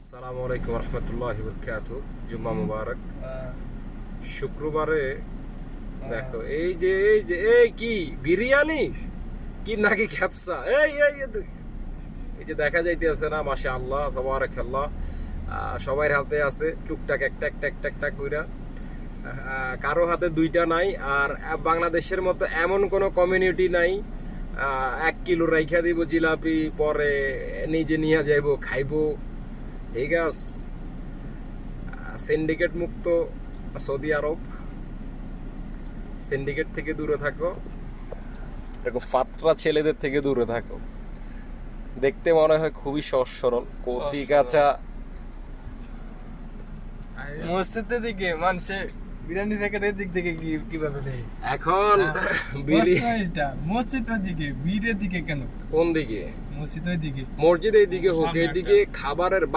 আসসালামু আলাইকুম রহমতুল্লাহি বরকাতুহু। জুম্মা মুবারক। শুক্রবারে দেখো এই কি বিরিয়ানি কি নাকি খ্যাপসা, এই যে দেখা যাইতেছে না, মাশাআল্লাহ তাবারাকাল্লাহ। সবার হাতে আছে টুকটাক একটা একটা একটা একটা কইরা, কারো হাতে দুইটা নাই। আর বাংলাদেশের মতো এমন কোনো কমিউনিটি নাই 1 কিলো রাইখা দিব জিলাপি, পরে নিজে নিয়ে যাইব খাইবো। ঠিক আছে, সিন্ডিকেট মুক্ত সৌদি আরব। সিন্ডিকেট থেকে দূরে থাকো, এরকম ফাতরা ছেলেদের থেকে দূরে থাকো। দেখতে মনে হয় খুবই সহজ সরল, কচি কাঁচা। মসজিদের দিকে মানুষে বিরিয়ানি প্যাকেটের দিক থেকে কিভাবে দেয়? এখন এটা মসজিদের দিকে, বীরের দিকে কেন? কোন দিকে? মসজিদের দিকে। মসজিদ এইদিকে হোক, এইদিকে খাবারের